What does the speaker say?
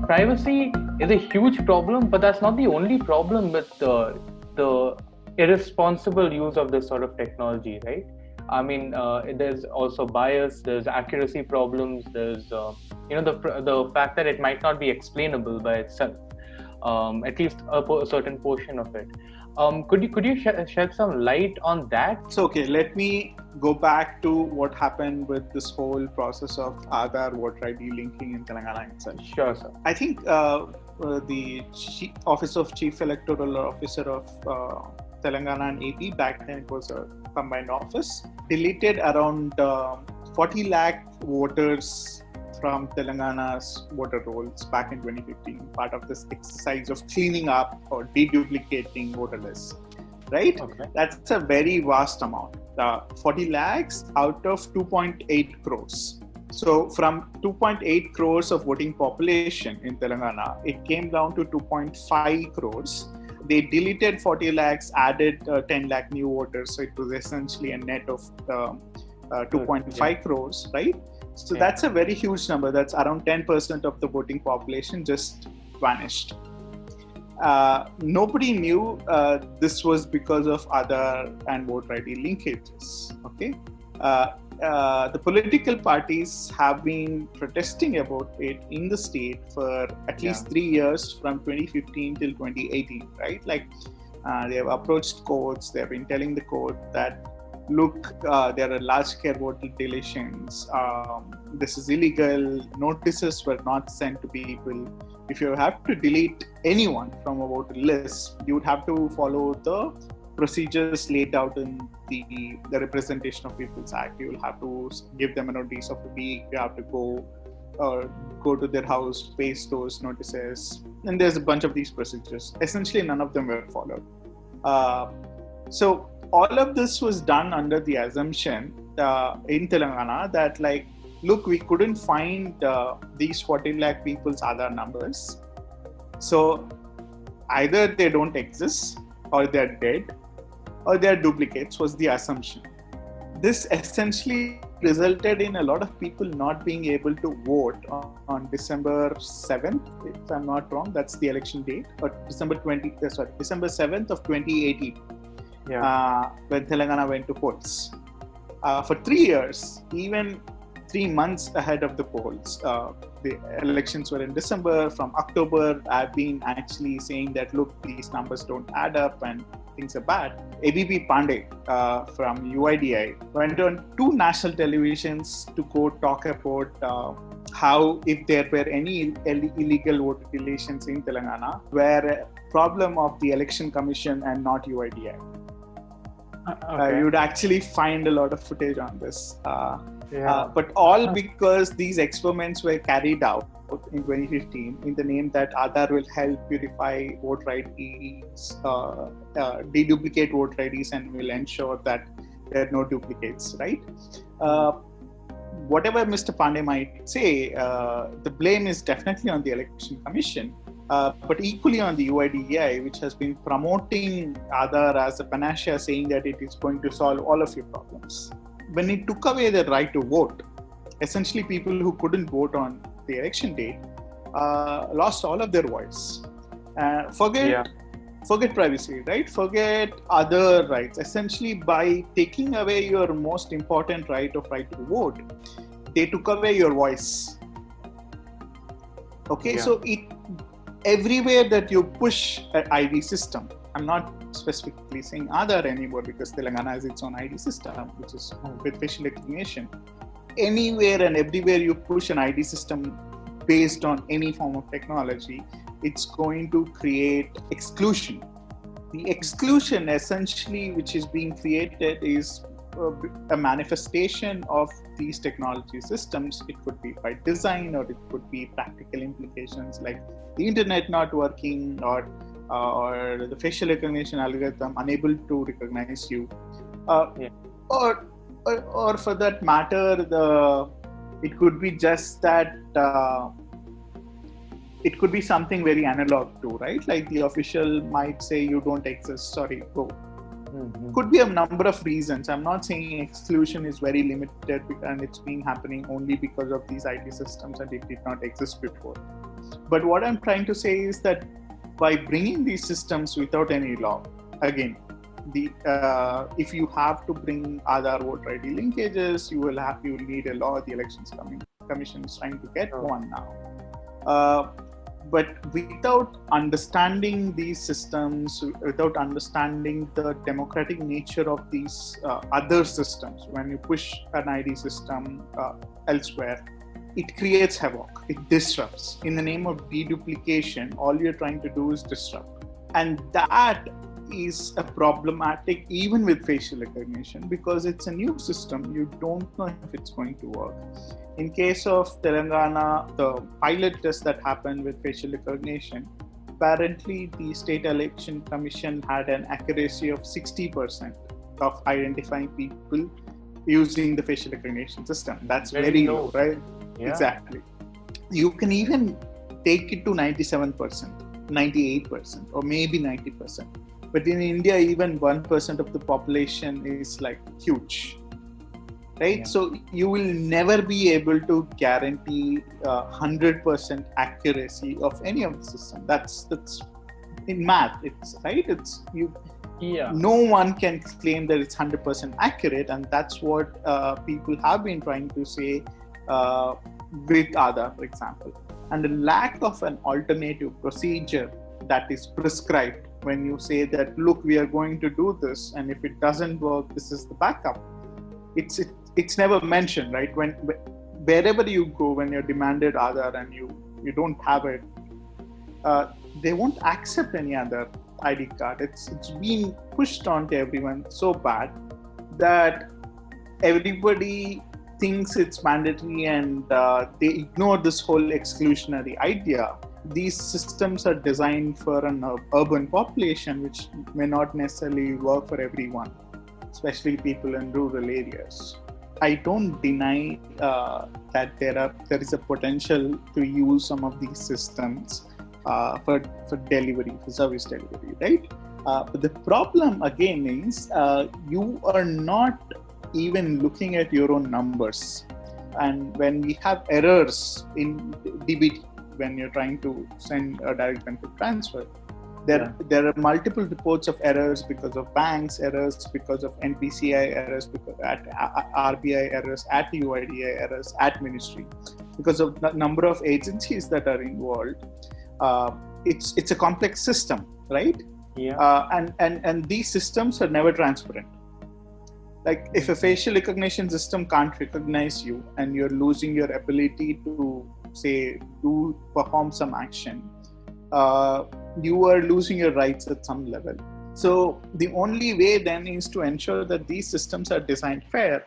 privacy is a huge problem, but that's not the only problem with the irresponsible use of this sort of technology, right? I mean, there's also bias, there's accuracy problems, there's the fact that it might not be explainable by itself, at least a certain portion of it. Could you shed some light on that? So, okay, let me go back to what happened with this whole process of Aadhaar voter ID linking in Telangana itself. Sure, sir. I think the Office of Chief Electoral Officer of Telangana and AP, back then it was a combined office, deleted around 40 lakh voters from Telangana's voter rolls back in 2015, part of this exercise of cleaning up or deduplicating voter lists, right? Okay. That's a very vast amount. 40 lakhs out of 2.8 crores. So from 2.8 crores of voting population in Telangana, it came down to 2.5 crores. They deleted 40 lakhs, added 10 lakh new voters. So it was essentially a net of 2.5 crores, right? So that's a very huge number. That's around 10% of the voting population just vanished. Nobody knew this was because of Aadhaar and voter ID linkages. Okay, the political parties have been protesting about it in the state for at least 3 years, from 2015 till 2018. Right, like they have approached courts. They have been telling the court that, look, there are large-scale voter deletions. This is illegal. Notices were not sent to people. If you have to delete anyone from a voter list, you would have to follow the procedures laid out in the Representation of People's Act. You will have to give them a notice of a week. You have to go to their house, paste those notices. And there's a bunch of these procedures. Essentially, none of them were followed. So all of this was done under the assumption in Telangana that, like, look, we couldn't find these 40 lakh people's Aadhaar numbers. So either they don't exist, or they're dead, or they're duplicates, was the assumption. This essentially resulted in a lot of people not being able to vote on December 7th, if I'm not wrong, that's the election date, or December 7th of 2018. When Telangana went to polls. For 3 years, even 3 months ahead of the polls, the elections were in December. From October, I've been actually saying that, look, these numbers don't add up and things are bad. ABP Pandey from UIDI went on 2 national televisions to go talk about how, if there were any illegal voter deletions in Telangana, were a problem of the Election Commission and not UIDI. You would actually find a lot of footage on this. But all because these experiments were carried out in 2015 in the name that Aadhaar will help purify voter IDs, deduplicate voter IDs, and will ensure that there are no duplicates, right? Whatever Mr. Pandey might say, the blame is definitely on the Election Commission. But equally on the UIDAI, which has been promoting Aadhaar as a panacea, saying that it is going to solve all of your problems. When it took away the right to vote, essentially people who couldn't vote on the election date lost all of their voice. Forget privacy, right? Forget other rights. Essentially, by taking away your most important right to vote, they took away your voice. Okay, so everywhere that you push an ID system, I'm not specifically saying Aadhaar anymore because Telangana has its own ID system, which is with facial recognition. Anywhere and everywhere you push an ID system based on any form of technology, it's going to create exclusion. The exclusion essentially which is being created is a manifestation of these technology systems. It could be by design, or it could be practical implications like the internet not working, or the facial recognition algorithm unable to recognize you, or for that matter, it could be just that it could be something very analog too, right? Like the official might say you don't exist, sorry, go. Could be a number of reasons. I'm not saying exclusion is very limited and it's been happening only because of these IT systems and it did not exist before. But what I'm trying to say is that by bringing these systems without any law, again, if you have to bring Aadhaar voter ID linkages, you will need a law. The Elections Commission is trying to get one now. But without understanding these systems, without understanding the democratic nature of these other systems, when you push an ID system elsewhere, it creates havoc, it disrupts. In the name of deduplication, all you're trying to do is disrupt. And that is a problematic even with facial recognition, because it's a new system. You don't know if it's going to work. In case of Telangana, the pilot test that happened with facial recognition, apparently the State Election Commission had an accuracy of 60% of identifying people using the facial recognition system. That's very low, right? Yeah. Exactly. You can even take it to 97%, 98%, or maybe 90%. But in India, even 1% of the population is like huge, right? Yeah. So you will never be able to guarantee 100% accuracy of any of the system. That's in math. It's right. It's you. Yeah. No one can claim that it's 100% accurate, and that's what people have been trying to say with Aadhaar, for example. And the lack of an alternative procedure that is prescribed when you say that, look, we are going to do this, and if it doesn't work, this is the backup. It's never mentioned, right? Wherever you go, when you're demanded Aadhaar and you don't have it, they won't accept any other ID card. It's been pushed on to everyone so bad that everybody thinks it's mandatory, and they ignore this whole exclusionary idea. These systems are designed for an urban population, which may not necessarily work for everyone, especially people in rural areas. I don't deny that there is a potential to use some of these systems for delivery, for service delivery, right? But the problem again is you are not even looking at your own numbers. And when we have errors in DBT, when you're trying to send a direct benefit transfer, there are multiple reports of errors because of banks, errors because of NPCI errors, because at RBI errors, at UIDI errors, at ministry, because of the number of agencies that are involved. It's a complex system, right? Yeah. And these systems are never transparent. Like if a facial recognition system can't recognize you and you're losing your ability to perform some action, you are losing your rights at some level. So the only way then is to ensure that these systems are designed fair,